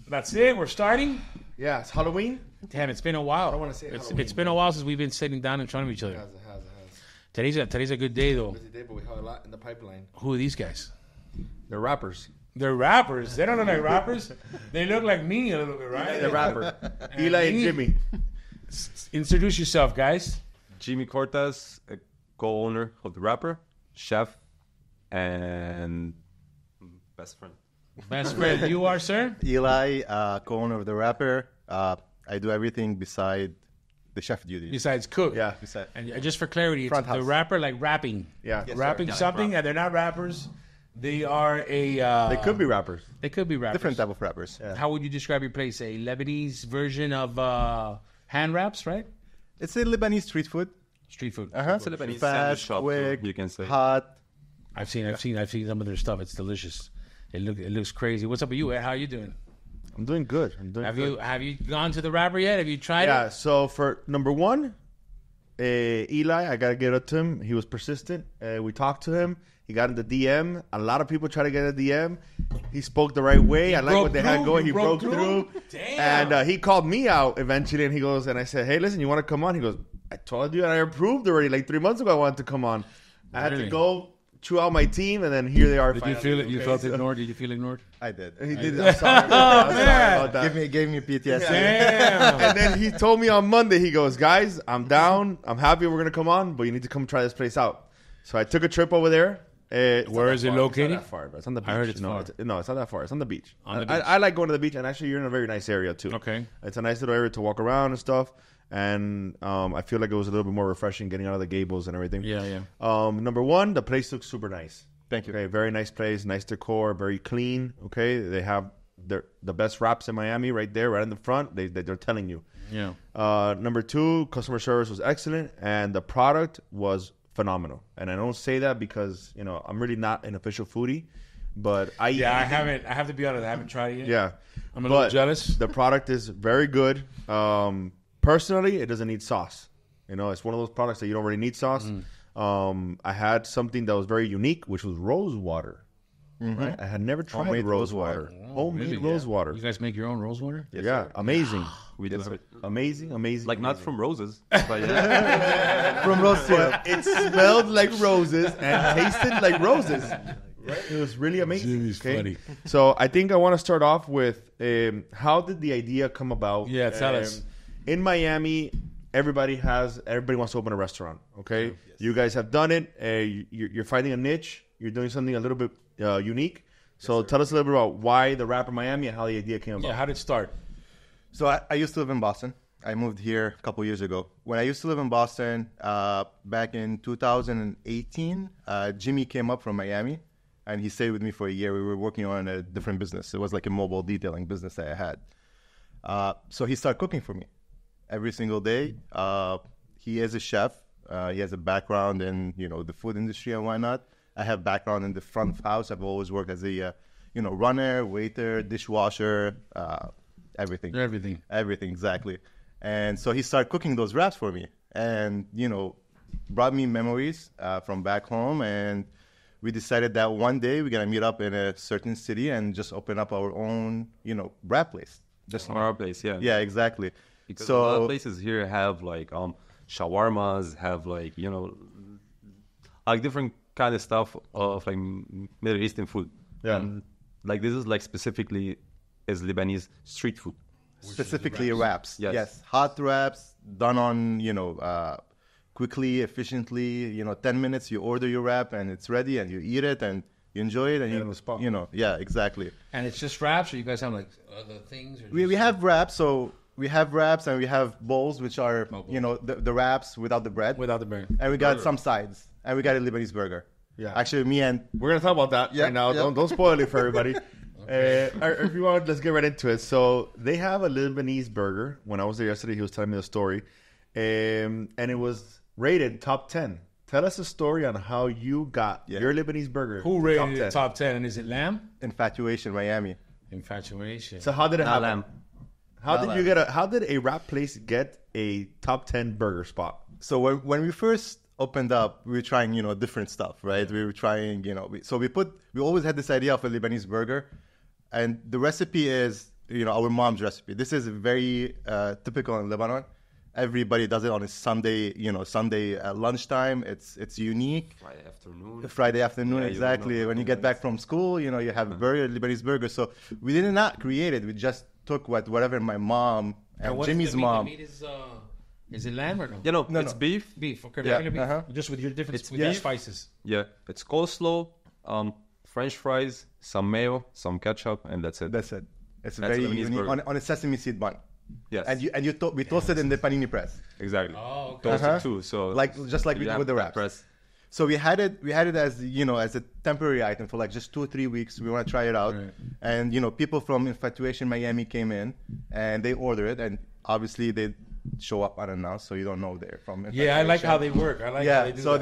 That's it. We're starting. Yeah, it's Halloween. Damn, it's been a while. I don't want to say Halloween. It's been a while since we've been sitting down in front of each other. It has. Today's a good day though. Busy day, but we have a lot in the pipeline. Who are these guys? They're rappers. They're rappers. They don't look like rappers. They look like me a little bit, right? They're rapper. Eli and Jimmy. Introduce yourself, guys. Jimmy Cortas, a co-owner of the rapper, chef, and best friend. Best friend. You are, sir? Eli, co-owner of the rapper. I do everything beside the chef duties. Besides cook. Yeah. And just for clarity, it's Front the house. rapper like rapping. Yeah. Yes, rapping sir. something, and they're not rappers. They are a... They could be rappers. They could be rappers. Different type of rappers. Yeah. How would you describe your place? A Lebanese version of hand wraps, right? It's a Lebanese street food. Street food. It's a Lebanese sandwich Fast, shop, quick, you can say. hot. I've seen some of their stuff. It's delicious. It looks crazy. What's up with you, Ed? How are you doing? I'm doing good. Have you gone to the rapper yet? Have you tried Yeah, it? so for number one, Eli, I got to get up to him. He was persistent. We talked to him. He got in the DM. A lot of people try to get in the DM. He spoke the right way. I like what they had going. He broke through. Damn. And he called me out eventually, and he goes, and I said, hey, listen, you want to come on? He goes, I told you, and I approved already. Like 3 months ago, I wanted to come on. I had Really? to go chew out my team, and then here they are. Did you feel it? You felt ignored? Did you feel ignored? I did. He did. I'm sorry. I'm sorry about that. Gave me PTSD. Damn. And then he told me on Monday, he goes, guys, I'm down. I'm happy we're going to come on, but you need to come try this place out. So I took a trip over there. Where is it located? It's not that far, but it's on the beach. I heard it's no, far. It's not that far. It's on the beach. On the beach. I like going to the beach, and actually you're in a very nice area too. Okay. It's a nice little area to walk around and stuff. And I feel like it was a little bit more refreshing getting out of the gables and everything. Yeah. Number one, the place looks super nice. Thank you. Okay, very nice place, nice decor, very clean. Okay, they have the best wraps in Miami right there, right in the front. They're telling you. Yeah. Number two, customer service was excellent, and the product was phenomenal. And I don't say that because I'm really not an official foodie, but I I have to be honest. I haven't tried it yet. Yeah, I'm a little jealous. The product is very good. Personally, it doesn't need sauce. It's one of those products that you don't really need sauce. I had something that was very unique, which was rose water. Right? I had never tried Homemade rose rose water. water. Homemade rose water. You guys make your own rose water? Yeah, amazing. We do have it. Amazing. Like not from roses, but yeah. From rose syrup. It smelled like roses and tasted like roses. Right? It was really amazing. Jimmy's funny. So I think I want to start off with how did the idea come about? Yeah, tell us. In Miami, everybody wants to open a restaurant. Okay, yes. You guys have done it. You're finding a niche. You're doing something a little bit unique. So tell us a little bit about why the rapper Miami and how the idea came about. Yeah, how did it start? So I used to live in Boston. I moved here a couple years ago. When I used to live in Boston, back in 2018, Jimmy came up from Miami, and he stayed with me for a year. We were working on a different business. It was like a mobile detailing business that I had. So he started cooking for me every single day. He is a chef. He has a background in the food industry and whatnot. I have background in the front of house. I've always worked as a runner, waiter, dishwasher, everything. Everything, exactly. And so he started cooking those wraps for me, and brought me memories from back home. And we decided that one day we're gonna meet up in a certain city and just open up our own wrap place. Just Our place, yeah. Yeah, exactly. Because so a lot of places here have like shawarmas, have like different kind of stuff of like Middle Eastern food. Yeah. And like this is like specifically is Lebanese street food. specifically wraps. Yes. Hot wraps done on quickly, efficiently. 10 minutes you order your wrap and it's ready and you eat it and you enjoy it and on the spot. Yeah, exactly. And it's just wraps, or you guys have like other things? Or We have wraps, so we have wraps and we have bowls, which are the wraps without the bread. without the bread. And we got some sides, and we got a Lebanese burger. Yeah. Actually, me and We're gonna talk about that right now. Yeah. Don't spoil it for everybody. If you want, let's get right into it. So they have a Lebanese burger. When I was there yesterday, he was telling me the story, and it was rated top 10. Tell us a story on how you got your Lebanese burger. Who rated it top 10? And is it lamb? Infatuation, Miami. Infatuation. So how did it Not happen? lamb. How did a rap place get a top 10 burger spot? So when we first opened up, we were trying, different stuff, right? We were trying, we always had this idea of a Lebanese burger, and the recipe is our mom's recipe. This is very typical in Lebanon. Everybody does it on a Sunday, Sunday lunchtime. It's unique. Friday afternoon, exactly. When you get back from school, you have a burger, Lebanese burger. So we did not create it. We just took whatever my mom and Jimmy's mom. The meat is it lamb or no? No, it's beef. Beef. Okay. Yeah. Regular beef. Uh-huh. Just with your different beef. spices. Yeah, it's coleslaw, French fries, some mayo, some ketchup, and that's it. That's it. It's That's very Lebanese unique burger. on a sesame seed bun. Yes, We toast it in the panini press. exactly. Oh, okay. Toasted too. So Just like we you do have with the that wraps. press. So we had it as as a temporary item for like just 2 or 3 weeks. We want to try it out, Right. and people from Infatuation Miami came in and they ordered it, and obviously they show up unannounced, so you don't know they're from Infatuation. Yeah, I like how they work. I like how they do so that.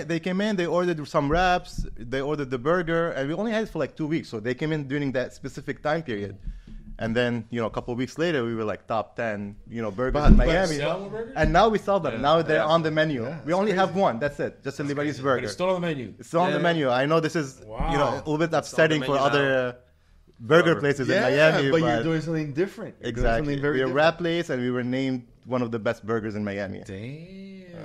they came in, they ordered some wraps, they ordered the burger, and we only had it for like 2 weeks. So they came in during that specific time period. And then, a couple of weeks later, we were like top 10, burgers in Miami. sell more burgers? And now we sell them. Yeah. Now they're Yeah. on the menu. Yeah, We only have one. That's it. Just a Lebanese But burger. it's still on the menu. It's still on the Yeah. menu. I know this is, Wow. a little bit upsetting for menu other burger places in Miami. but you're doing something different. You're doing exactly. something very We're a different. wrap place, and we were named one of the best burgers in Miami. Damn.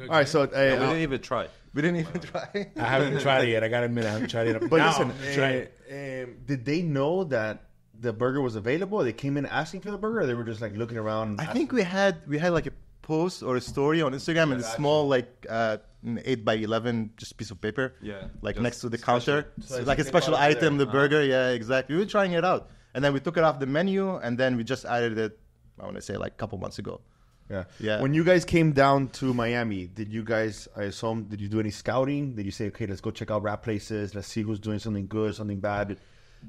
All right, so We didn't even try. We didn't even try. I haven't tried it yet. I gotta admit, I haven't tried it. but Now, listen, I'm gonna try it. did they know that the burger was available? They came in asking for the burger, or they were just like looking around? I think we had like a post or a story on Instagram and a small like 8x11 just piece of paper, like just next to the counter, So like a it's special like item, there. the burger. Yeah, exactly. We were trying it out, and then we took it off the menu, and then we just added it. I want to say like a couple months ago. Yeah. When you guys came down to Miami, did you guys? I assume did you do any scouting? Did you say, okay, let's go check out rap places. Let's see who's doing something good, something bad,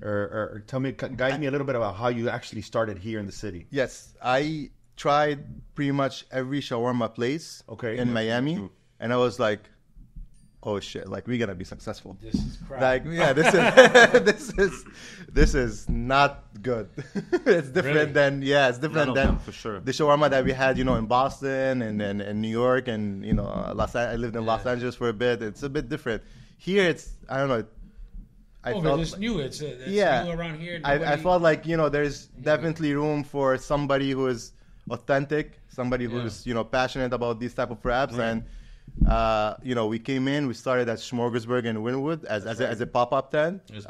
or tell me, guide me a little bit about how you actually started here in the city. Yes, I tried pretty much every shawarma place in Miami, and I was like, oh shit, like we're gonna be successful. This is crap. Like, yeah, this is not good. It's different Really? it's different None of than them, for sure. the shawarma that we had, in Boston and New York, and I lived in Los Angeles for a bit. It's a bit different. Here, it's I don't know. I But it's like, new. It's new around here. I felt like there's definitely room for somebody who is authentic, somebody who's passionate about these type of wraps, and we came in, we started at Smorgasburg in Wynwood as a pop-up tent. It was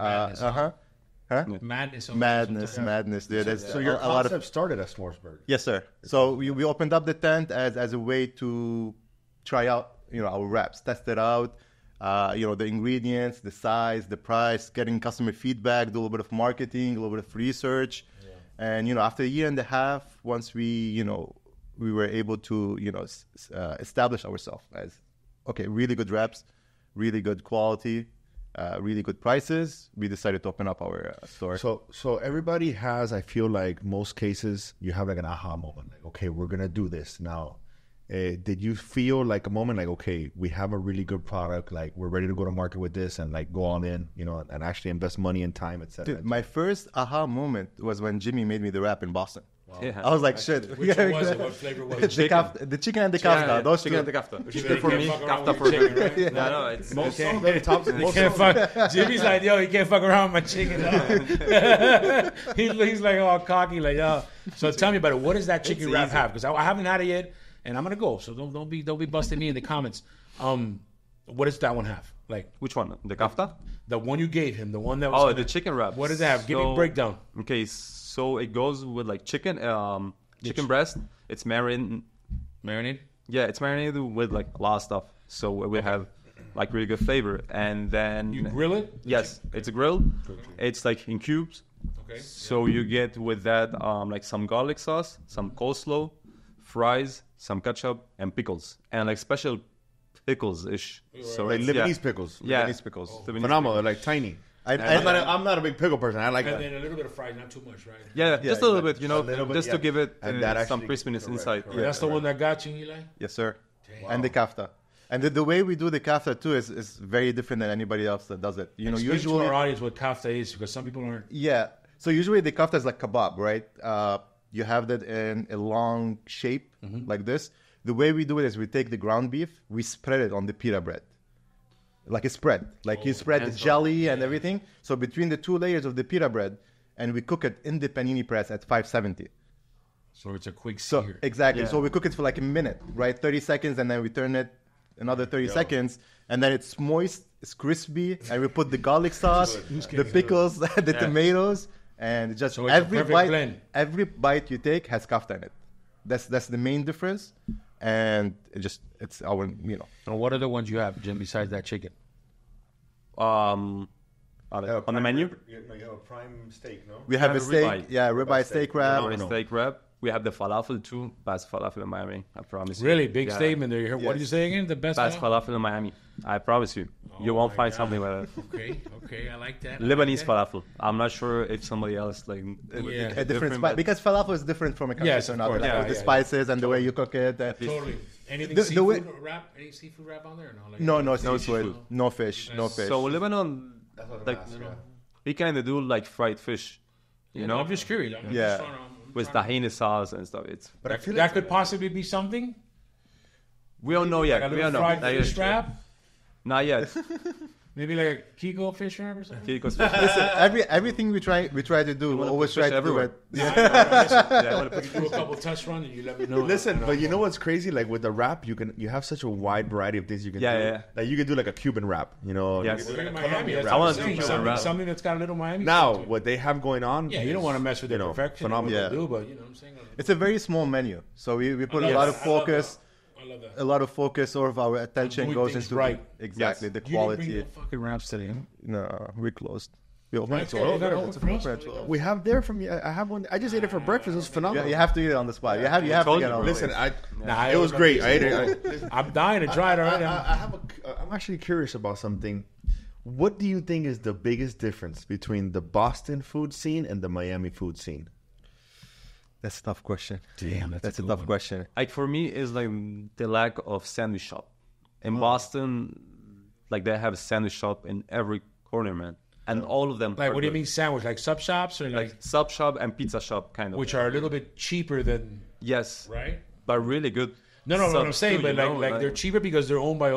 madness, Madness. Madness. There's So your a lot concept of started at S'moresburg. yes, sir. So we opened up the tent as a way to try out our wraps, test it out. The ingredients, the size, the price, getting customer feedback, do a little bit of marketing, a little bit of research. And, after a year and a half, once we were able to, establish ourselves as, okay, really good wraps, really good quality, really good prices, we decided to open up our store. So everybody has, I feel like most cases, you have like an aha moment. Like, okay, we're going to do this now. Did you feel like a moment like, okay, we have a really good product, like we're ready to go to market with this and like go all in, and actually invest money and time, etc. Dude, my first aha moment was when Jimmy made me the wrap in Boston. Wow. Yeah. I was like, shit. Which one was it? What flavor was it? The chicken and the kafta. Those chicken two. and the kafta. You Chicken for can't me, fuck around kafta with for your chicken, me. right? Yeah, no, it's Most Okay. of them top. You Most can't of them. fuck. Jimmy's like, yo, you can't fuck around with my chicken. Dog. he's like all cocky, like, yo. So tell me about it. What does that chicken wrap have? Because I haven't had it yet, and I'm gonna go. So don't be busting me in the comments. What does that one have? Like Which one? The kafta? the one you gave him, the one that was. Oh, the chicken wrap. What does it have? Give me a breakdown. Okay, so it goes with like chicken breast. It's marinated. Marinade. Yeah, it's marinated with like a lot of stuff. So we have like really good flavor. And then You grill it? Yes, it's a grill. It's like in cubes. Okay. So you get with that like some garlic sauce, some coleslaw, fries, some ketchup, and pickles, and like special pickles-ish. So Like it's, Lebanese pickles. Yeah, Lebanese pickles. Lebanese Phenomenal. They're pickles. like tiny. I'm I'm not a big pickle person. I like And that. then a little bit of fries, not too much, right? Yeah, just a little bit, A little bit, just to yeah. give it And that some actually- crispiness correct, inside. correct. That's the one that got you, Eli? Yes, sir. And the kafta. And the way we do the kafta too is very different than anybody else that does it. Explain Usually to our audience what kafta is, because some people aren't. yeah. So usually the kafta is like kebab, right? You have that in a long shape like this. The way we do it is we take the ground beef, we spread it on the pita bread. Like a spread. Like you spread the jelly and everything. So between the two layers of the pita bread, and we cook it in the panini press at 570. So it's a quick So sear. exactly. Yeah. So we cook it for like a minute, right? 30 seconds, and then we turn it another 30 seconds, and then it's moist, it's crispy, and we put the garlic sauce, the pickles, the tomatoes, and just So it's a every perfect bite, blend. every bite you take has kafta in it. That's the main difference, and it's our And what other ones you have, Jim, besides that chicken? On the menu, You have a prime steak, no? We have have a a steak, ribeye. ribeye steak wrap. Phenomenal. steak wrap. We have the falafel too. Best falafel in Miami. I promise you. Really big Yeah. statement there. What did you say again? The best. Best one? falafel in Miami. I promise you. You won't my find God. something like that. Okay, I like that. Lebanese falafel. I'm not sure if somebody else like Yeah. A different spice, because falafel is different from a country Yes, to of another. course. Like Yeah, with the yeah, spices and the way you cook it. Totally. Anything The seafood way- wrap? Any seafood wrap on there? No. Like, No seafood. seafood, no fish, no fish. So Lebanon, like we kind of do like fried fish, you know, I'm just curious. I'm Yeah. just trying to- with tahini sauce and stuff. It's But I feel that like could possibly be something. we don't know yet. Like a We little don't know. fried fish wrap. Not yet. Maybe like a Kiko fish wrap or something. Kiko Listen, everything we try to do, we wanna always put try fish to do everywhere. it. Do a couple test runs and you let me know. Listen, but you know what's crazy? Like with the wrap, you have such a wide variety of things you can Yeah, do. yeah. Like you can do like a Cuban wrap, you know. Yes. You can do Look like at a Miami. That's Colombian I what wanna I'm do saying. Cuban Something, wrap. something that's got a little Miami. Now, feel to it. what they have going on, Yeah, you don't want to mess with their know, perfection. phenomenal. What they Yeah. do, but you know what I'm saying. It's a very small menu, so we put a love lot that. of focus. I love that. A lot of focus, or of our attention doing goes things into right. exactly Yes. the You didn't quality. bring no fucking wraps today. Huh? No, we closed. We opened Right, it. okay, you got it. It's Open open. it. we have there from you. I have one. I just ate it for breakfast. It was phenomenal. You have to eat it on the spot. You have to told get you, on. bro. Listen, Nah, it was great. I ate it. I'm dying to try it already. I'm actually curious about something. What do you think is the biggest difference between the Boston food scene and the Miami food scene? That's a tough question. Damn, That's a tough question. like for me, is like the lack of sandwich shop. In Boston, like they have a sandwich shop in every corner, man, and all of them. Like, are what do you good. mean sandwich? Like sub shops or Like sub shop and pizza shop, kind of. which are a little bit cheaper than yes, right? but really good. No, what I'm subs saying, too, but you know, like they're cheaper because they're owned by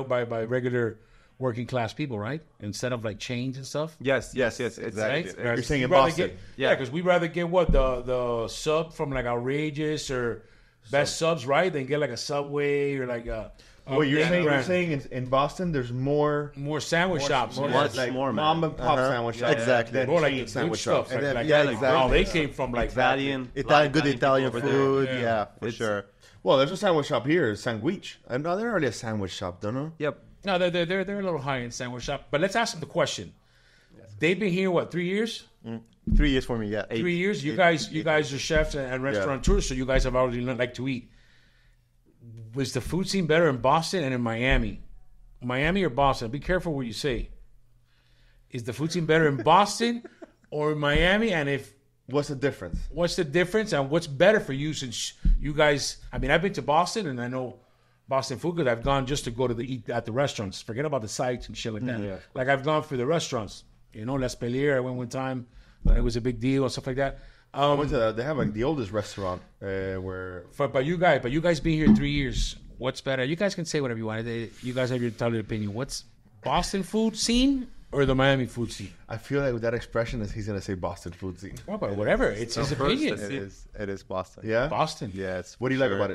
regular working class people, right? Instead of like chains and stuff. Yes. It's exactly. Right? You're saying in We'd rather Boston. Get, Yeah. yeah, because we'd rather get what the sub from like Outrageous or Best Subs, right? Than get like a Subway or like a. What you're saying? You're brand. saying in Boston, there's more more sandwich shops, more, yeah. Much like more, man. mom and pop sandwich shops. Exactly. than more like chain the good sandwich stuff. shops. Like, then- like, yeah, like, exactly. oh, they came from like Italian, Good Italian people over food. there. Yeah, for It's- sure. Well, there's a sandwich shop here, Sandwich. No, they're already a sandwich shop, don't know? Yep. No, they're a little high end sandwich shop. But let's ask them the question. They've been here what 3 years? 3 years for me. Yeah. 3 years. You guys are chefs and restaurateurs, so you guys have already learned like to eat. Was the food scene better in Boston and in Miami? Miami or Boston? Be careful what you say. Is the food scene better in Boston or in Miami? And if What's the difference? what's the difference and what's better for you since you guys? I mean, I've been to Boston and I know Boston food because I've gone just to go to eat at the restaurants. Forget about the sites and shit like that. Yeah. Like I've gone for the restaurants. You know, Les Pellier. I went one time when it was a big deal and stuff like that. I went to they have like the oldest restaurant where But you guys being here 3 years. What's better? You guys can say whatever you want. You guys have your tell your opinion. What's Boston food scene or the Miami food scene? I feel like with that expression is he's gonna say Boston food scene. Well, but whatever. It's his first, opinion. let's It is Boston. Yeah. Boston. Yes. What do you for like sure. about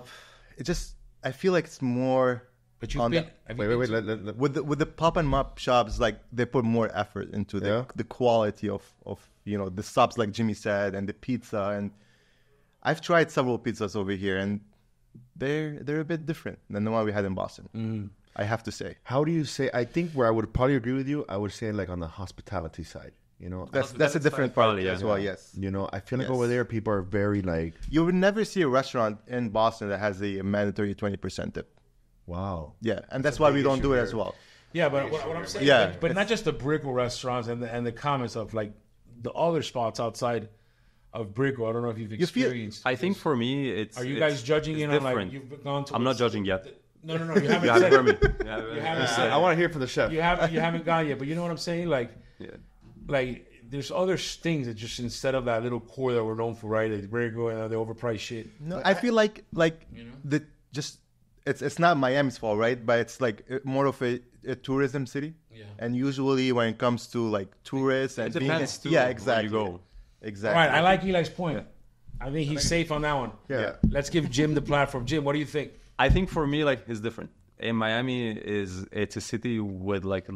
it? It just I feel like it's more. But you've on been. the- have you Wait. been to- with the pop and mop shops, like they put more effort into Yeah. the quality of the subs, like Jimmy said, and the pizza. And I've tried several pizzas over here, and they're a bit different than the one we had in Boston. I have to say. How do you say? I think where I would probably agree with you, I would say like on the hospitality side. You know, That's a different part probably, as yeah. well. Yes. you know, I feel like Yes. over there people are very like, You would never see a restaurant in Boston that has a mandatory 20% tip. wow. Yeah, and that's why we don't do it as well. Yeah, but what I'm saying, Yeah, but not just the Brickell restaurants and the comments of like the other spots outside of Brickell. I don't know if you've You feel- experienced. I think for me, it's. Are you it's- guys judging it's in on different. like you've gone to? I'm not judging yet. No, you haven't You haven't said heard me. it. You You haven't I said want to hear from the chef. you haven't gone yet. But you know what I'm saying? Like Yeah. there's other things that just instead of that little core that we're known for, right? Like Brickell and the overpriced shit. No, I feel like the just it's not Miami's fault, right? But it's like more of a a tourism city. Yeah. And usually when it comes to like tourists and It depends too. yeah, Where exactly. you go. Exactly. All right, I like Eli's point. I think he's safe on that one. Yeah. Let's give Jim the platform. Jim, what do you think? I think for me, like, it's different. In Miami, it's a city with like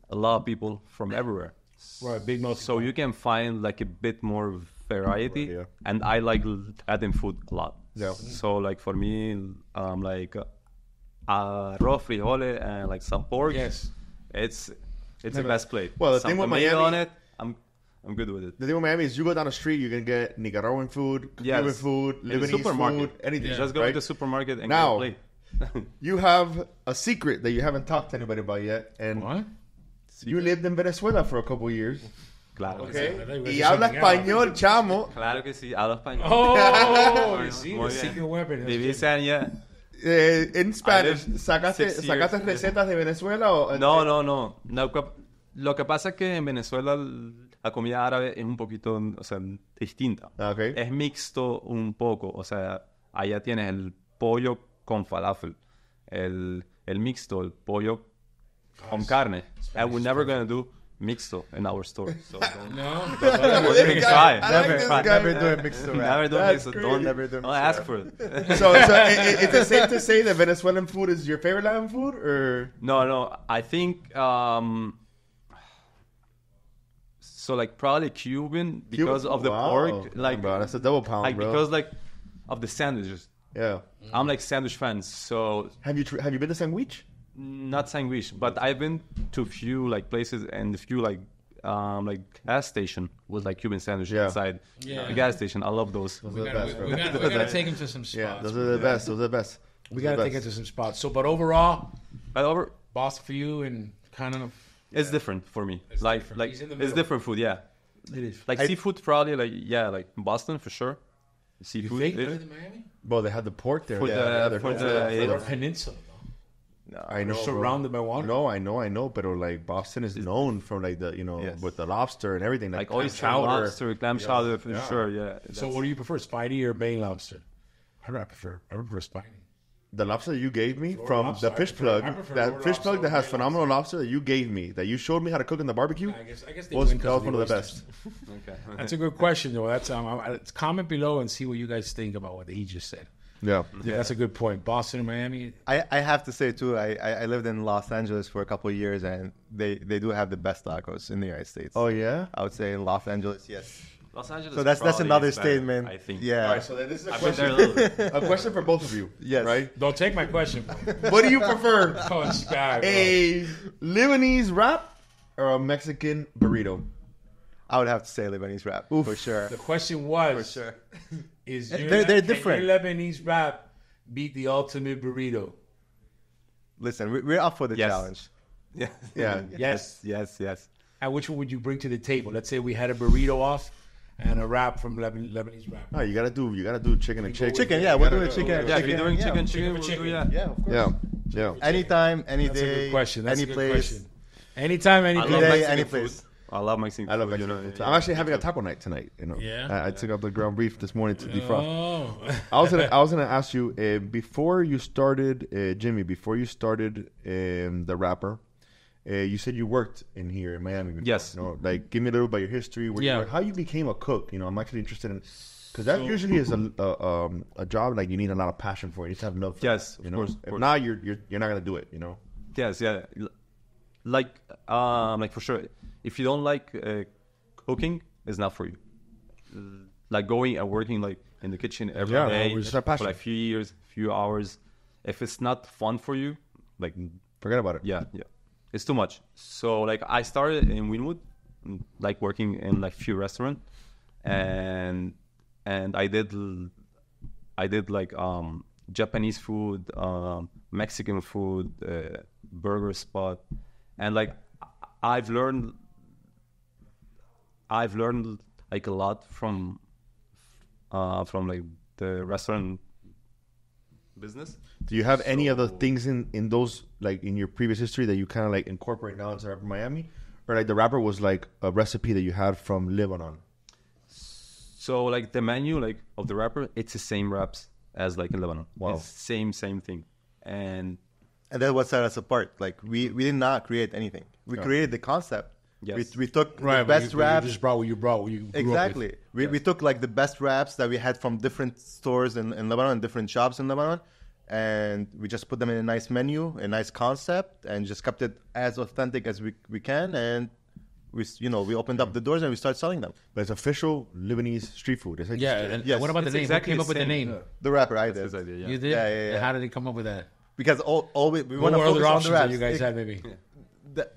a lot of people from everywhere. Right, big mouth. So you can find like a bit more variety, Yeah. and I like adding food a lot. Yeah. So like for me, like arroz, frijoles, and like some pork. Yes. It's the best plate. Well, the Some thing with tomato Miami- on it, I'm good with it. The thing with Miami is you go down the street, you can get Nicaraguan food, Cuban Yes. food, In the Lebanese supermarket. food, anything. Just go right? to the supermarket and Now- get a plate. You have a secret that you haven't talked to anybody about yet, and What? you lived in Venezuela for a couple of years. Claro. Okay. I thought you were Y saying habla something else. español, chamo. Claro que sí, hablo español. Oh, you see, Muy the bien. secret weapon. That's Viví good. 6 años. In Spanish, lived ¿sacaste 6 years. recetas de Venezuela? O, No. Lo que pasa es que en Venezuela la comida árabe es un poquito, o sea, distinta. Okay. Es mixto un poco, o sea, allá tienes el pollo con falafel, el mixto, el pollo con carne. And we're never gonna do mixto in our store. So don't, No. we're gonna try. I like this guy. Never do a mixed Never do That's mixto. crazy. Don't, Never do don't mixto. ask for it. So is it safe to say that Venezuelan food is your favorite Latin food, or No. I think so. Like probably Cuban because of the Wow. pork. Like bro, that's a double pound, like bro. because like of the sandwiches. Yeah. I'm like sandwich fans. So Have you been to Sandwich? not sandwich, but I've been to few like places and a few like gas station with like Cuban sandwiches Yeah. inside. Yeah. The gas station. I love those. Those are the best, bro. We gotta take him to some spots. Yeah, those are the best. Those are the best. We gotta take him to some spots. So, but overall, But over, Boston for you and kind of it's different for me. It's like different. like He's in the it's middle. different food. Yeah. it is. Like seafood, probably like like Boston for sure. You Seafood. think it- better than Miami? Well, they had the pork there. For Yeah, the- they're- for they're- the- Or peninsula. Though. I know, We're bro. surrounded by water. No, I know, but like Boston is known for like the Yes. with the lobster and everything, like clam oyster, chowder. lobster, clam chowder for Yeah. sure. Yeah. So, what do you prefer, Spidey or Bay lobster? I prefer Spidey. The lobster you gave me Florida from lobster. the fish I plug, prefer that Florida fish lobster plug that over has Bay phenomenal lobster that you gave me, that you showed me how to cook in the barbecue, I guess they was win that 'cause was of one of the oysters. best. Okay. That's a good question, though. That's let's comment below and see what you guys think about what he just said. Yeah. Yeah, that's a good point. Boston and Miami. I have to say too, I lived in Los Angeles for a couple of years, and they do have the best tacos in the United States. Oh yeah. I would say in Los Angeles, yes. Los Angeles. So that's probably another is better, statement. I think. Yeah. All right, so then this is a I've been there a question. little bit. A question for both of you. Yes. Right. Don't take my question. What do you prefer? Oh, this guy, bro. A Lebanese wrap or a Mexican burrito? I would have to say Lebanese wrap for sure. The question was, For sure. is They're can different. your Lebanese wrap beat the ultimate burrito? Listen, we're up for the Yes. challenge. Yeah. Yeah. Yes. And which one would you bring to the table? Let's say we had a burrito off and a wrap from Lebanese wrap. No, you gotta do chicken and chicken. Chicken, yeah, we're doing chicken. Yeah, if you're doing chicken, Chicken we'll for do chicken. yeah. Yeah, of course. Yeah. Anytime, any That's a day, good question. That's any a good place. question. Anytime, any I place. love day, Mexican any food. place. I love Mexican I love food. Mexican You food. know, I'm actually having a taco night tonight. You know. Yeah? I took out the ground beef this morning to defrost. Oh. I was gonna ask you before you started, Jimmy. Before you started the rapper, you said you worked in here in Miami. Before, Yes. You know, like give me a little about your history. Where Yeah. you worked, how you became a cook. You know, I'm actually interested in because that usually is a job like you need a lot of passion for. You need to have love. For Yes, it, of you know? course, of If course. not, you're not gonna do it. You know. Yes, yeah. Like for sure. If you don't like cooking, it's not for you. Like going and working like in the kitchen every Yeah, day it's not passion. for like few years, few hours. If it's not fun for you, like Forget about it. yeah, it's too much. So like I started in Winwood, like working in like few restaurant, and I did like Japanese food, Mexican food, burger spot, and like I've learned like a lot from like the restaurant business. Do you have any other things in those like in your previous history that you kind of like incorporate now into Rapper Miami, or like the rapper was like a recipe that you had from Lebanon? So like the menu like of the wrapper, it's the same wraps as like in Lebanon. Wow. It's same thing. And And that's what set us apart. Like we did not create anything. We created the concept. Yes. We took the Right, best wraps. You just brought what you brought. What you grew Exactly. Up with. We took like the best wraps that we had from different stores in Lebanon, different shops in Lebanon, and we just put them in a nice menu, a nice concept, and just kept it as authentic as we can. And we opened up the doors and we started selling them. But it's official Lebanese street food. Is it? Yeah. And Yes. what about the It's name? exactly Who came the up with the same. name? The rapper I did. His idea, yeah. You did. Yeah. How did he come up with that? Because we What want to were focus other on options the that wraps. you guys had? Maybe.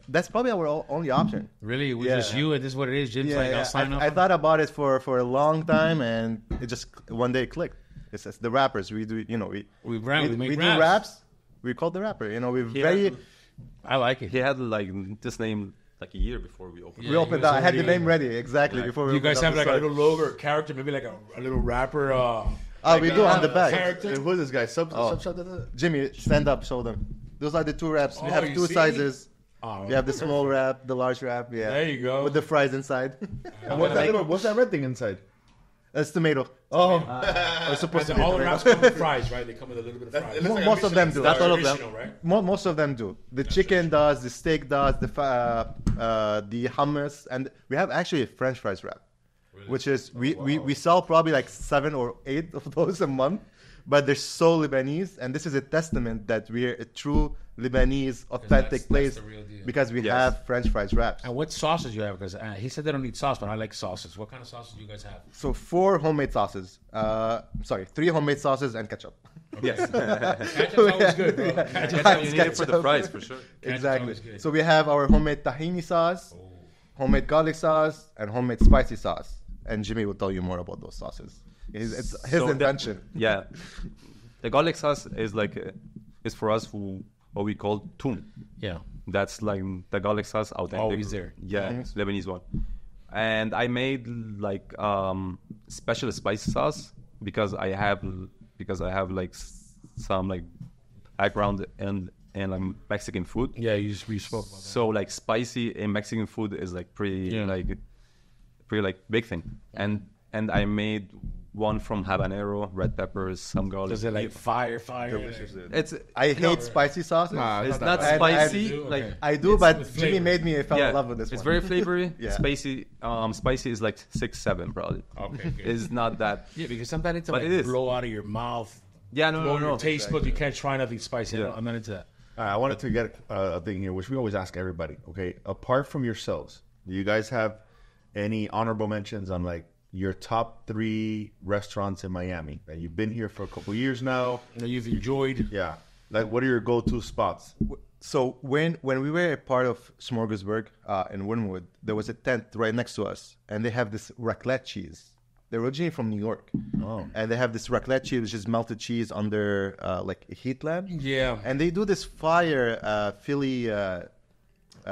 That's probably our only option. Really? It was Yeah. just you, and this is what it is. Jim's like, I'll sign up. I thought about it for a long time, and it just one day clicked. It's the rappers. We do, we make do raps. raps. We call the rapper. We're very. I like it. He had like this name like a year before we opened. We opened was up. I had the already- name ready exactly before we. You guys have opened up like the a store. little logo or character, maybe like a little rapper. We do on the back. Character. Hey, who is this guy? Sub Oh. shop that does it? Jimmy, stand up, show them. Those are the two wraps. We Oh, have you two see? sizes. Oh, We have the small wrap, the large wrap. Yeah. There you go. With the fries inside. And what's that red thing inside? That's tomato. Oh, It's supposed to be all the tomato. wraps come with fries, right? They come with a little bit of fries. looks like Most of them do. That's all of them. Traditional, right? Most of them do. The chicken does, the steak does, the hummus, and we have actually a French fries wrap, which is we sell probably like 7 or 8 of those a month, but they're so Lebanese, and this is a testament that we're a true Lebanese authentic that's place the real deal. because we Yes. have French fries wraps. And what sauces you have? Because he said they don't need sauce, but I like sauces. What kind of sauces do you guys have? So 4 homemade sauces. 3 homemade sauces and ketchup. Yes. Ketchup's always good, bro. You need it for the fries for sure. Exactly. always good. So we have our homemade tahini sauce, homemade garlic sauce, and homemade spicy sauce. And Jimmy will tell you more about those sauces. It's his So the- invention. Yeah, the garlic sauce is like is for us what we call tun. Yeah. That's like the garlic sauce authentic. Always there. Yeah, Lebanese one. And I made like special spicy sauce because I have like some like background and like Mexican food. Yeah, you spoke about that. So like spicy in Mexican food is like pretty big thing. And I made one from habanero, red peppers, some garlic. Does it like fire? It's I hate spicy sauces. it's not bad. spicy. Okay. Like I do, It's but with Jimmy flavor. made me fell in love with this it's one. very flavory. Yeah. Spicy. Spicy is like 6-7 probably. Okay, good. It's not that. Yeah, because sometimes it's But like it is. blow out of your mouth, Yeah, no, blow no, your no. taste buds. You can't try nothing spicy. Yeah. I'm not into that. I wanted to get a thing here, which we always ask everybody. Okay, apart from yourselves, do you guys have any honorable mentions on like your top 3 restaurants in Miami? And you've been here for a couple years now. You know, you've enjoyed. Yeah, like what are your go-to spots? So when we were a part of Smorgasburg in Wynwood, there was a tent right next to us, and they have this raclette cheese. They're originally from New York, and they have this raclette cheese, which is melted cheese under like a heat lamp. Yeah. And they do this fire Philly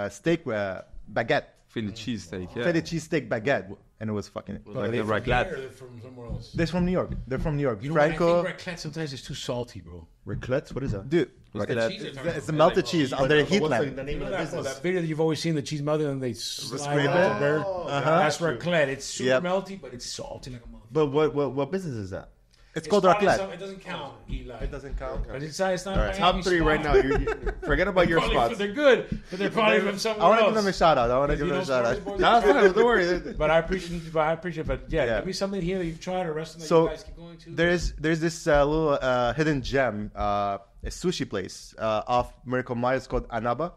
steak baguette, Philly cheesesteak. Yeah. Philly cheesesteak baguette, and it was fucking. Like Are they the from raclette. here or they're from somewhere else? They're from New York. They're from New York. You know Franco, what? I think raclette sometimes is too salty, bro. Raclettes? What is that? dude, Raclette. cheese it's, they're talking it's the about. melted cheese under a heat What's lamp. the name You of know the that, business? that video that you've always seen, the cheese melted and they slide scrape it. it? There. That's true. raclette. It's super Yep. melty, but it's salty like a motherfucker. But what business is that? It's called probably raclette. It doesn't count, Eli. It doesn't count. But it's not Top Miami 3 right spot. now. Forget about your Probably- spots. They're good, but they're probably from I somewhere want to else. give them a shout out. I want to give You them know a shout out. Smorgasburg? No, it's fine. Don't worry. But I appreciate. But yeah, Yeah. give me something here that you've tried, or restaurant that So you guys keep going to. there's this little hidden gem, a sushi place off Miracle Mile. It's called Anaba.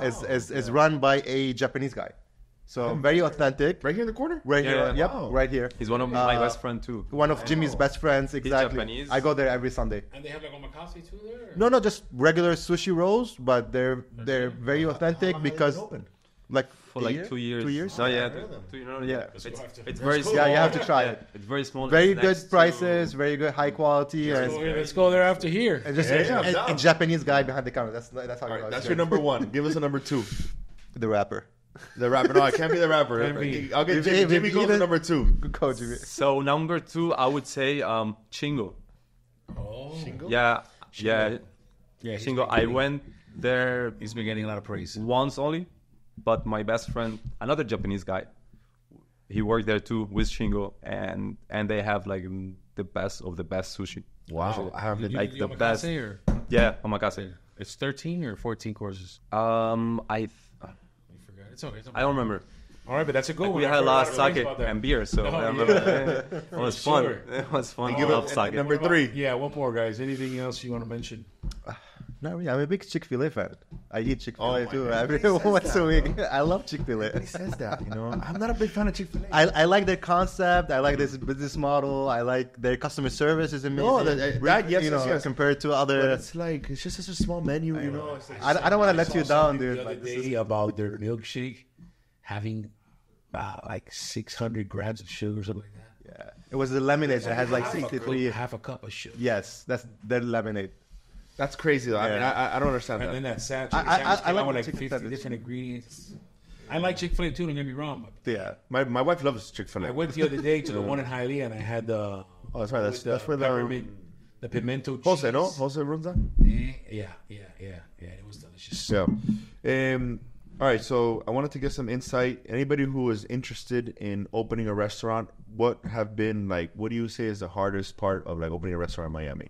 Is run by a Japanese guy. So very authentic. Right here in the corner? Right Yeah, here. yeah. Yep, Wow. right here. He's one of my best friend too. One of Jimmy's best friends. Exactly. Japanese. I go there every Sunday. And they have like omakase too there. No, just regular sushi rolls, but they're very authentic because like For like 2 years. 2 years? No, yeah. Yeah. It's very small. Yeah, you have to try it. It's very small. Very It's good next to- prices, very good high quality, and Let's go there after here. just Yeah, I'm a down. Japanese guy behind the counter. That's how All it right, goes. that's your number 1. Give us a number 2. The rapper. The rapper. No, I can't be the rapper. Can't be. I'll get If- Jimmy. if Jimmy goes to even- number 2. Good code, Jimmy. So number 2, I would say Chingo. Oh, Yeah, yeah. yeah. he's Chingo. been I getting- went there He's been getting a lot of praise. once only, but my best friend, another Japanese guy, he worked there too with Chingo, and they have like the best of the best sushi. Wow. I have Like the omakase best. or- Yeah, omakase. It's 13 or 14 courses. I Forgot. It's okay. I don't remember. All right, but that's a good one. We had a lot of sake and beer, so I remember. It was fun. Sure. It was fun. I give love it sake. number 3. Yeah, one more, guys. Anything else you want to mention? No, I'm a big Chick-fil-A fan. I eat Chick-fil-A Oh, too my every God. once a week. I love Chick-fil-A. He says that, you know. I'm not a big fan of Chick-fil-A. I like their concept. I like this business model. I like their customer service is amazing. No, that yes, you know, yes. compared to But other. it's like, it's just such a small menu, you know. It's like, I don't want to let saw you down, something dude. The other Like, this day is- about their milkshake having like 600 grams of sugar or something like that. Yeah, it was the lemonade that has like 63. half a cup of sugar. Yes, that's their lemonade. that's crazy, though. I mean, I don't understand And that. then that sandwich. I like with the like chicken 50 sandwich. different ingredients. I like Chick-fil-A too. Don't get me wrong. But Yeah, My wife loves Chick-fil-A. I went the other day to the one in Hialeah and I had the. Oh, that's right. with That's where the peppermint, the pimento Jose, cheese. no? Jose runs that? Yeah. It was delicious. Yeah. All right. So I wanted to get some insight. Anybody who is interested in opening a restaurant, what do you say is the hardest part of like opening a restaurant in Miami?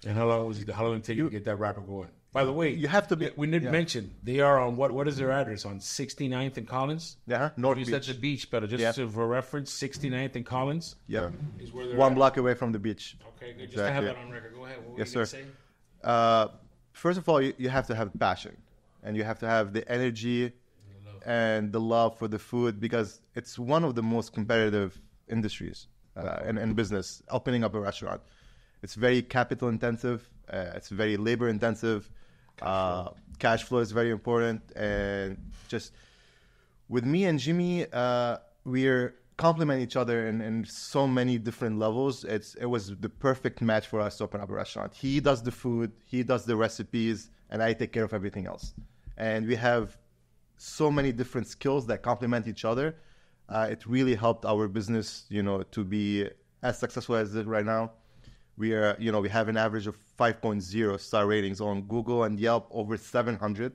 And how long did it take you to get that rapper going? By the way, you have to be. we didn't mention they are on what is their address on 69th and Collins? Yeah, North You said the Beach. beach, but just for reference, 69th and Collins Yeah, is where they're 1 at. block away from the beach. Okay, good. Just to have Exactly. that on record. Go ahead. What were Yes, you sir. gonna say? First of all, you have to have passion, and you have to have the energy and the love for the food, because it's one of the most competitive industries in business. Opening up a restaurant, it's very capital intensive. It's very labor intensive. Cash flow is very important, and just with me and Jimmy, we're complement each other in so many different levels. It was the perfect match for us to open up a restaurant. He does the food, he does the recipes, and I take care of everything else. And we have so many different skills that complement each other. It really helped our business, to be as successful as it is right now. We we have an average of 5.0 star ratings on Google and Yelp, over 700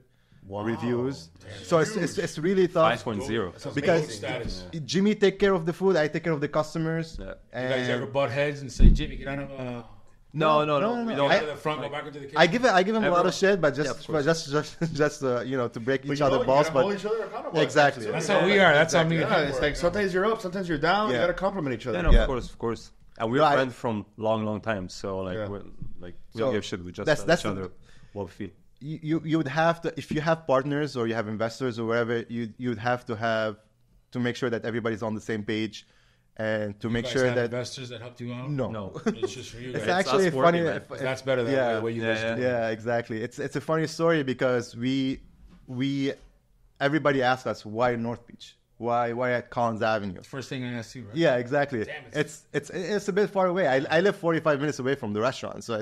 reviews. So it's really tough. 5.0. Because status. Jimmy take care of the food, I take care of the customers. Yeah. You And guys ever butt heads and say, Jimmy, get out of No. no. We go don't. to the front, go back into the kitchen? I give him a lot of shit, but Yeah, just of course. to break each other balls. But exactly. That's how we are. That's how me and Yeah, him it's work. like sometimes you're up, sometimes you're down. You Yeah. gotta compliment each other. Yeah, no, Yeah. of course. And we're No, I- friends from long time. So like, Yeah. we So, don't give shit. We just that's- tell each that's- other what we feel. You would have to, if you have partners or you have investors or whatever, you would have to make sure that everybody's on the same page, and to make You guys sure have that investors that helped you out? no. It's just for you It's guys. actually us funny. working, man. That's better than Yeah. the way you Yeah, guys yeah. do it. Yeah, exactly. It's a funny story because we everybody asks us why North Beach, why at Collins Avenue. First thing I asked you, right? Yeah, exactly. Damn it. It's a bit far away. I live 45 minutes away from the restaurant, so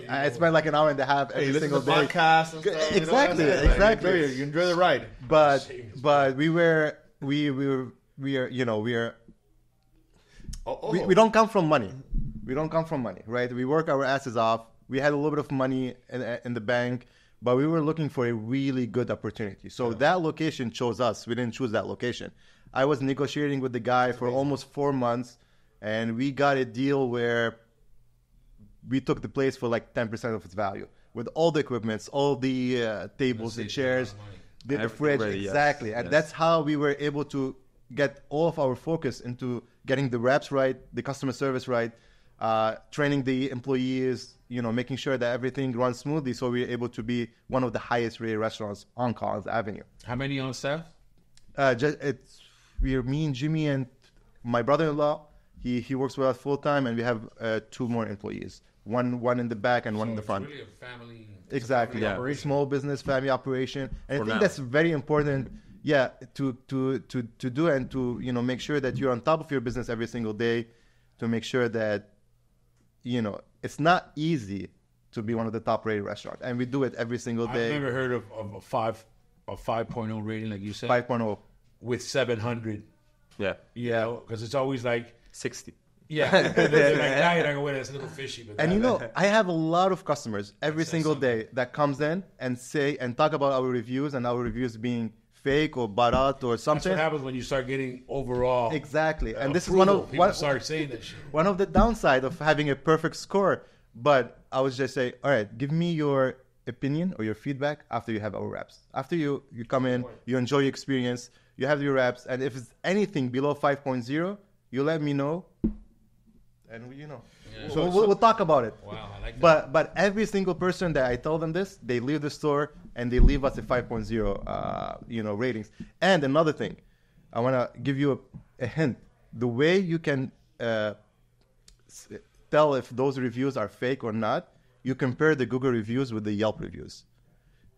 I spend like an hour and a half every You listen single to day. podcasts and stuff. Exactly, That's it. Like, exactly. you enjoy the ride. But we are we don't come from money. We don't come from money, right? We work our asses off. We had a little bit of money in the bank, but we were looking for a really good opportunity. So that location chose us. We didn't choose that location. I was negotiating with the guy for almost 4 months, and we got a deal where we took the place for like 10% of its value, with all the equipments, all the tables and chairs, the Everything fridge, ready, yes. exactly. And Yes. that's how we were able to get all of our focus into getting the reps right, the customer service right, training the employees, making sure that everything runs smoothly, so we're able to be one of the highest rated restaurants on Collins Avenue. How many on staff? We're me and Jimmy and my brother-in-law. He works with us full time, and we have 2 more employees. One in the back and one in the front. It's really a family. Exactly. Yeah. Small business, family operation, and For I think now. that's very important. Yeah, to do and to make sure that you're on top of your business every single day, to make sure that it's not easy to be one of the top rated restaurants, and we do it every single I've day. never heard of a 5.0 rating like you said 5.0. with 700. Yeah. Yeah, because it's always like 60. yeah. They're like, now you're not gonna win. It's a little fishy, but And that- I have a lot of customers every says single something. day that comes in and say and talk about our reviews, and our reviews being fake or barat or that's something. what happens when you start getting overall. Exactly. And this is approval. one of People one, start saying that shit. one of the downside of having a perfect score. But I would just say, all right, give me your opinion or your feedback after you have our wraps. After you come in, you enjoy your experience, you have your wraps, and if it's anything below 5.0, you let me know, and we'll talk about it. Wow, I like that. But every single person that I tell them this, they leave the store and they leave us a 5.0, ratings. And another thing, I want to give you a hint. The way you can tell if those reviews are fake or not, you compare the Google reviews with the Yelp reviews.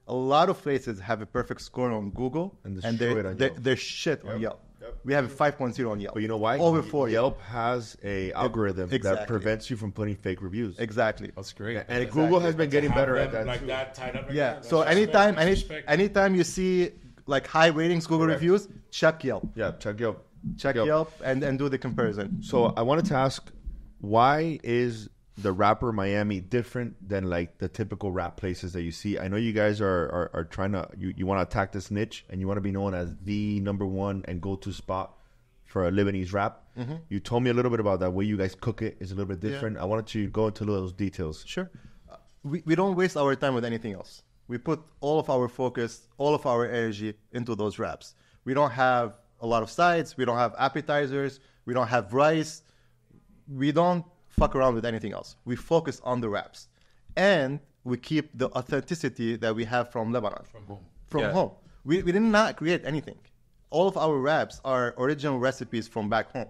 A lot of places have a perfect score on Google, and they're shit on Yelp. Yep. We have a 5.0 on Yelp. But you know why? Over 4. Yelp has a algorithm that prevents you from putting fake reviews. Exactly. That's great. And Google has been getting better at that like too. that tied up. Like Yeah. that. So anytime you see like high ratings Google reviews, check Yelp. Yeah, check Yelp. Check Yelp and do the comparison. So I wanted to ask, why is the Rapper Miami different than like the typical rap places that you see? I know you guys are trying to you want to attack this niche and you want to be known as the number one and go-to spot for a Lebanese rap. Mm-hmm. You told me a little bit about that. Way you guys cook it is a little bit different. I wanted to go into those details. Sure. We don't waste our time with anything else. We put all of our focus, all of our energy into those wraps. We don't have a lot of sides. We don't have appetizers. We don't have rice. We don't fuck around with anything else. We focus on the wraps. And we keep the authenticity that we have from Lebanon. From home. We did not create anything. All of our wraps are original recipes from back home.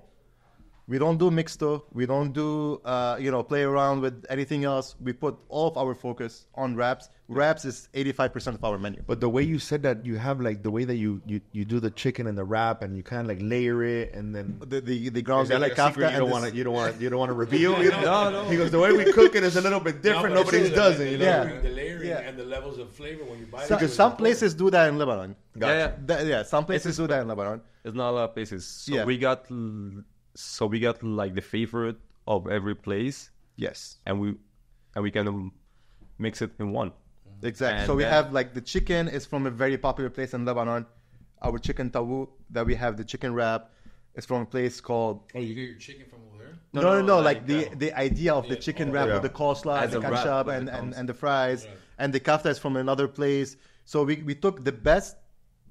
We don't do mixto. We don't do, play around with anything else. We put all of our focus on wraps. Wraps is 85% of our menu. But the way you said that, you have like the way that you do the chicken and the wrap, and you kind of like layer it, and then the ground like Kafta. You don't want to reveal. No. Because the way we cook it is a little bit different. Nobody does it. The layering and the levels of flavor when you buy it. Because some places do that in Lebanon. Gotcha. Some places do that in Lebanon. It's not a lot of places. So we got like the favorite of every place. Yes. And we kind of mix it in one. Exactly. And so we have like the chicken is from a very popular place in Lebanon. Our chicken tawu that we have, the chicken wrap, is from a place called... Oh, you get your chicken from over No. there? Like the idea of the chicken wrap with the coleslaw and the ketchup and the fries. Right. And the kafta is from another place. So we took the best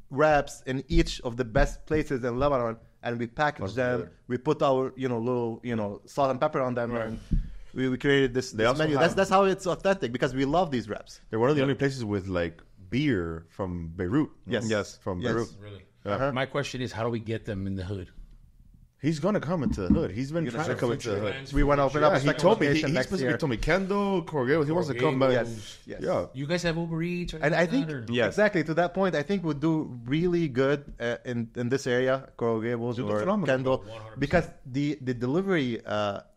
wraps in each of the best places in Lebanon and we packaged them. Good. We put our little salt and pepper on them, right. And we created this menu. That's how it's authentic because we love these wraps. They're one of the only places with like beer from Beirut. Yes, from Beirut. Really. Uh-huh. My question is, how do we get them in the hood? He's gonna come into the hood. He's been trying to come into the hood. We want to open up. He told me. He specifically told me Kendall Corgeo. He wants to come back. Yes. Yeah. You guys have Uber Eats, and I think exactly to that point. I think we'll do really good in this area, Corgeo or Kendall, 100%. Because the delivery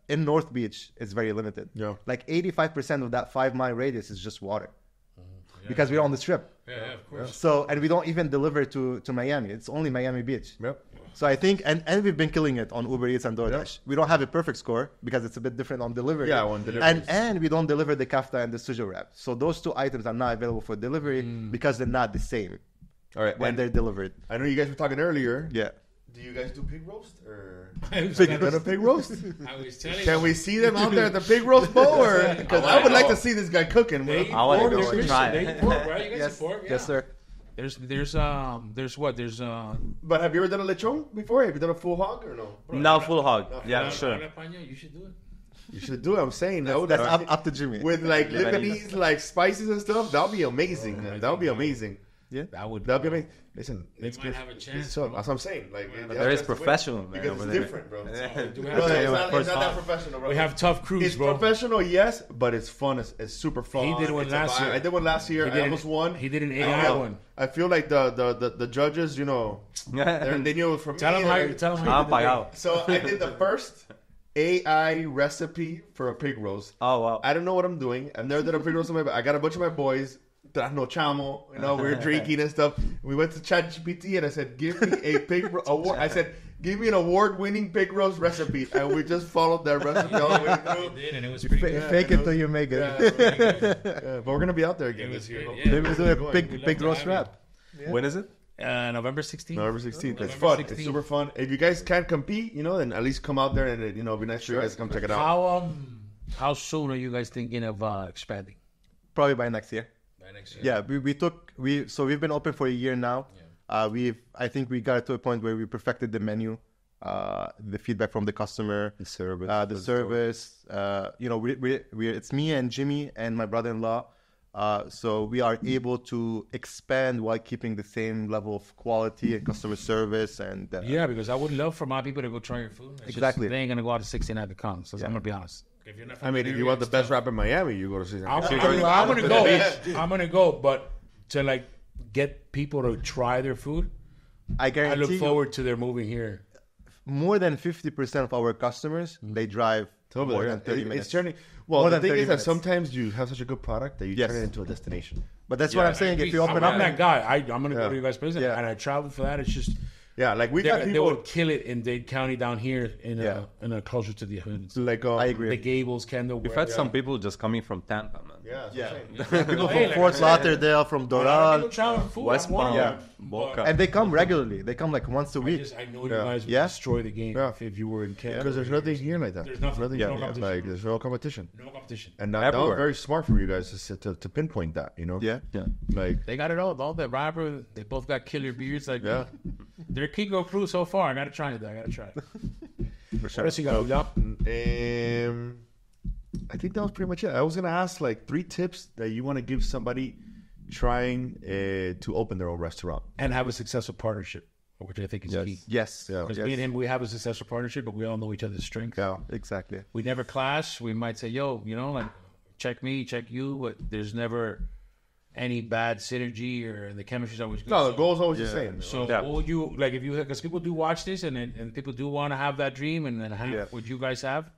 in North Beach is very limited. Yeah. Like 85% of that 5-mile radius is just water, because we're on the strip. Yeah, of course. So and we don't even deliver to Miami. It's only Miami Beach. Yep. So I think, and we've been killing it on Uber Eats and DoorDash. Yep. We don't have a perfect score because it's a bit different on delivery. Yeah, on delivery. And we don't deliver the kafta and the sujo wrap. So those two items are not available for delivery because they're not the same. All right, when they're delivered. I know you guys were talking earlier. Yeah. Do you guys do pig roast or pig roast? I was telling Can we see them out there at the pig roast bowl? Or because I would like to see this guy cooking. I want to go and try it. Right? You guys pork? Yes, sir. There's what? There's But have you ever done a lechon before? Have you done a full hog or no? No, full hog. Yeah, sure. You should do it. You should do it. I'm saying that's up to Jimmy. With like Lebanese like spices and stuff. That'll be amazing. That'll be amazing. Yeah, that'll be amazing. Listen, let's have a chance. So that's what I'm saying. Like there is professional, man. Because it's different, bro. It's not that professional, bro. We have tough crews, bro. It's professional, yes, but it's fun. It's super fun. He did one last year. I did one last year. I almost won. He did an AI one. I feel like the judges, they knew it was from me. Tell them how. So I did the first AI recipe for a pig roast. Oh wow! I don't know what I'm doing. I've never done a pig roast. I got a bunch of my boys. No chamo, we were drinking and stuff. We went to ChatGPT and I said, "Give me a pig award." I said, "Give me an award-winning pig roast recipe," and we just followed that recipe all the way through. We did, and it was pretty good. Fake it till you make it. But we're gonna be out there again this year. Maybe we'll do a pig roast wrap. Yeah. When is it? November 16th. November 16th. It's fun. 16th. It's super fun. If you guys can't compete, then at least come out there and it'd be nice for you guys to come check it out. How soon are you guys thinking of expanding? Probably by next year. By next year. Yeah, we've been open for a year now. Yeah. I think we got to a point where we perfected the menu, the feedback from the customer, The service. It's me and Jimmy and my brother-in-law. So we are able to expand while keeping the same level of quality and customer service. And Yeah, because I would love for my people to go try your food. It's Exactly. just, they ain't gonna go out to 69 to come. So I'm gonna be honest. I mean, if you want the best rap in Miami, you go to see I'm that. gonna go. I'm gonna go, but to like get people to try their food, I I guarantee look you, forward to their moving here. more than 50% of our customers, they drive more than 30 minutes. It's turning. Well, More the than thing 30 is that minutes. sometimes you have such a good product that you Yes. turn it into a destination. But that's what I'm saying. If you open I'm up, that guy. I'm gonna go Yeah. to you guys' place, Yeah. and I traveled for that. It's just Yeah, like we got they people will kill it in Dade County down here in Yeah. a closer to the like I agree. the Gables, Kendall. We've had some people just coming from Tampa, man. People Hey, from Fort Lauderdale, from Doral, West Palm, Yeah. Boca. and they come regularly. They come like once a week. I know you Yeah. guys would Yeah. destroy the game Yeah. if you were in Canada. because there's nothing here like that. There's nothing. Yeah, No competition. like there's no competition, No competition. and that was Everywhere. very smart from you guys to pinpoint that. You know, Yeah. like They got it all the rapper. They both got killer beards. Like Yeah. they're Kiko crew so far. I gotta try it. I gotta try it. For sure. What else you got? Yup. I think that was pretty much it. I was gonna ask like 3 tips that you want to give somebody trying to open their own restaurant. And have a successful partnership, which I think is key. Yes. Yeah. Because me and him, we have a successful partnership, but we all know each other's strengths. Yeah, Exactly. We never clash. We might say, "Yo, like check me, check you," but there's never any bad synergy or the chemistry's always good. no, the goal is always the same. So Yeah. what would you like if you because people do watch this and people do want to have that dream and then have what you guys have,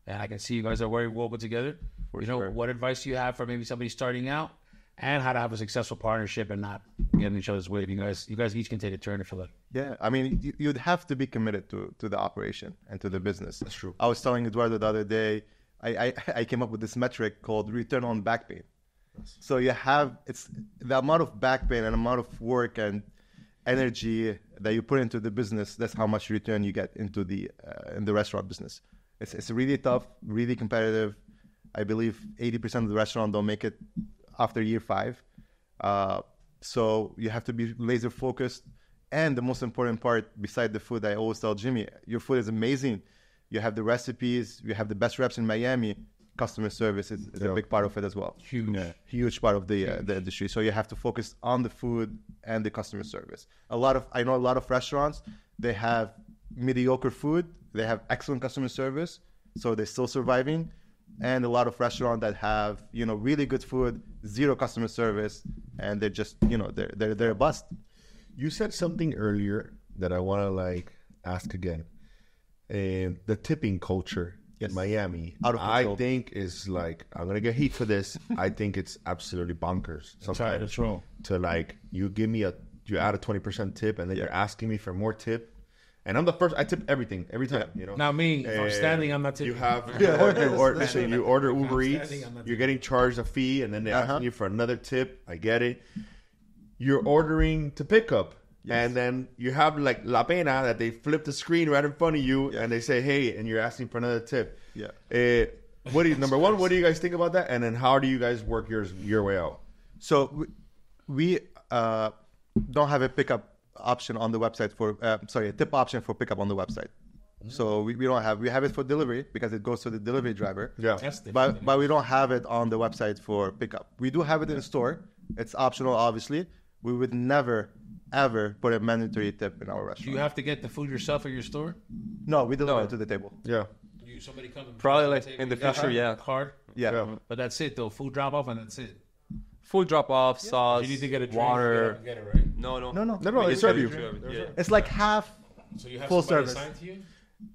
and I can see you guys are very well put together. What advice do you have for maybe somebody starting out and how to have a successful partnership and not get in each other's way? You guys each can take a turn if you like. Yeah, I mean, you'd have to be committed to the operation and to the business. That's true. I was telling Eduardo the other day, I came up with this metric called return on back pain. So it's the amount of back pain and amount of work and energy that you put into the business. That's how much return you get into in the restaurant business. It's really tough, really competitive. I believe 80% of the restaurant don't make it after year 5. So you have to be laser focused. And the most important part, beside the food, I always tell Jimmy, your food is amazing. You have the recipes. You have the best reps in Miami. Customer service is a big part of it as well. Huge part of the industry. So you have to focus on the food and the customer service. I know a lot of restaurants, they have mediocre food. They have excellent customer service. So they're still surviving. And a lot of restaurants that have, really good food, zero customer service, and they're just, they're a bust. You said something earlier that I want to ask again. The tipping culture in Miami, Out of control. I think is I'm gonna get heat for this. I think it's absolutely bonkers. Sometimes That's wrong. to you add a 20% tip and then you're asking me for more tip. And I'm the first. I tip everything every time. Now me, if I'm standing, I'm not tipping. You have you order Uber Eats. standing, I'm not You're getting charged a fee, and then they're asking you for another tip. I get it. You're ordering to pick up, and then you have La Pena that they flip the screen right in front of you, and they say, "Hey," and you're asking for another tip. Yeah. Number one, what do you guys think about that? And then how do you guys work your way out? So we don't have a pickup option on the website a tip option for pickup on the website. So we don't have, we have it for delivery because it goes to the delivery driver. Yeah. But we don't have it on the website for pickup. We do have it in the store. It's optional, obviously. We would never, ever put a mandatory tip in our restaurant. Do you have to get the food yourself at your store? No, we deliver it to the table. Yeah. Somebody comes and Probably take in the your future, yeah. card. Yeah. But that's it though. Food drop off and that's it. Full drop off, sauce, You need to get a drink. water. Get it right. No. No. They serve you. Yeah. It's like half So you have full somebody service. assigned to you?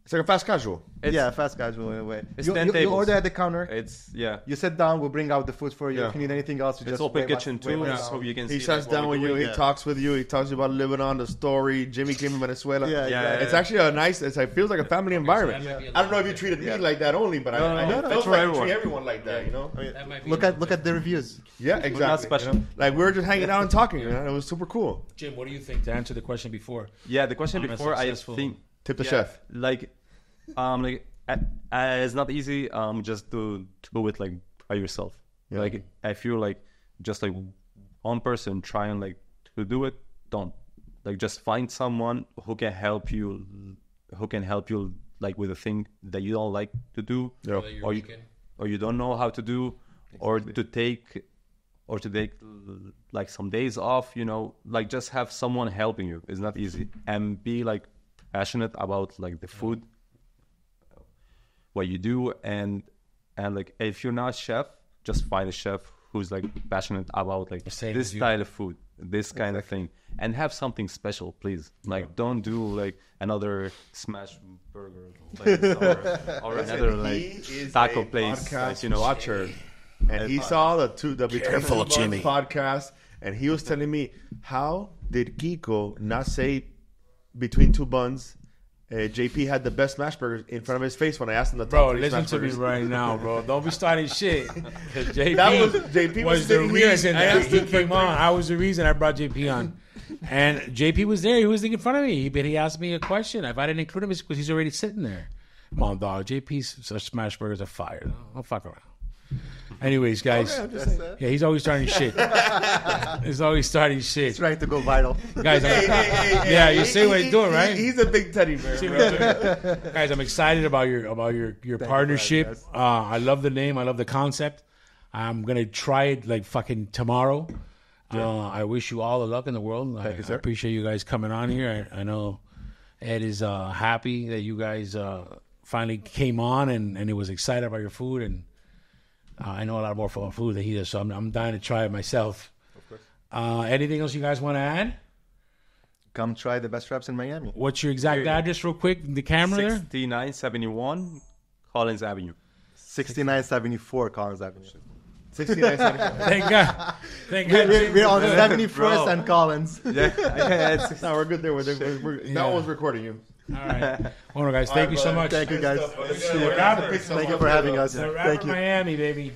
It's like a fast casual. fast casual in a way. It's You 10 tables. order at the counter. It's You sit down. We'll bring out the food for you. Yeah. If you need anything else, you It's just open wave kitchen us- wave too, us so out. you can He see. sits what down we're with you. doing. He talks with you. He talks about Lebanon, the story. Jimmy came from Venezuela. Yeah, exactly. It's actually a nice. It feels like a family environment. that might be a I don't know if you treated me like that only, but I no, it that's feels for like you everyone. treat everyone like that. That might be Look at the reviews. Yeah, exactly. special. Like we were just hanging out and talking. It was super cool. Jim, what do you think to answer the question before? Yeah, the question I'm a before, I successful- think Tip the chef. like it's not easy. Just to do it like by yourself. Yeah. Like I feel like just like one person trying like to do it. Don't like just find someone who can help you. Who can help you like with a thing that you don't like to do, Yeah. or you don't know how to do, or to take like some days off. You know, like just have someone helping you. It's not easy, and be like passionate about like the food, what you do, and like if you're not a chef, just find a chef who's like passionate about like this style of food, this kind of thing, and have something special, please. Like don't do like another smash burger place or another like taco place, like, you know. Watcher, and he saw the Careful, Jimmy. podcast, and he was telling me, how did Kiko not say between two buns? JP had the best smash burgers in front of his face when I asked him the top Bro, three listen smash to me burgers. right now, bro. Don't be starting shit. Because JP was the sitting here. reason I that asked he him came on. I was the reason I brought JP on. And JP was there. He was in front of me. But he asked me a question. If I didn't include him, it's because he's already sitting there. Come on, dog. JP's smash burgers are fire. Don't fuck around. Anyways, guys. Yeah, he's always starting shit. He's always starting shit. Trying to go viral. Guys, yeah, you see what he's doing, right? He's a big teddy bear. See what I'm doing? Guys, I'm excited about your partnership. guys. I love the name. I love the concept. I'm gonna try it like fucking tomorrow. I wish you all the luck in the world. I appreciate you guys coming on here. I know Ed is happy that you guys finally came on and he was excited about your food. And I know a lot more about food than he does, so I'm dying to try it myself. Of course. Anything else you guys want to add? Come try the best wraps in Miami. What's your exact address, real quick? The camera there. 6971 Collins Avenue. 6974 Collins Avenue. 69 Thank God. Thank God. We're on Bro. 71st and Collins. Yeah, it's, No, we're good there. That was recording you. All right. Well, guys, thank you so much. Thank you, guys. The rapper. Thank you for having us. The rapper Thank you. Miami, baby.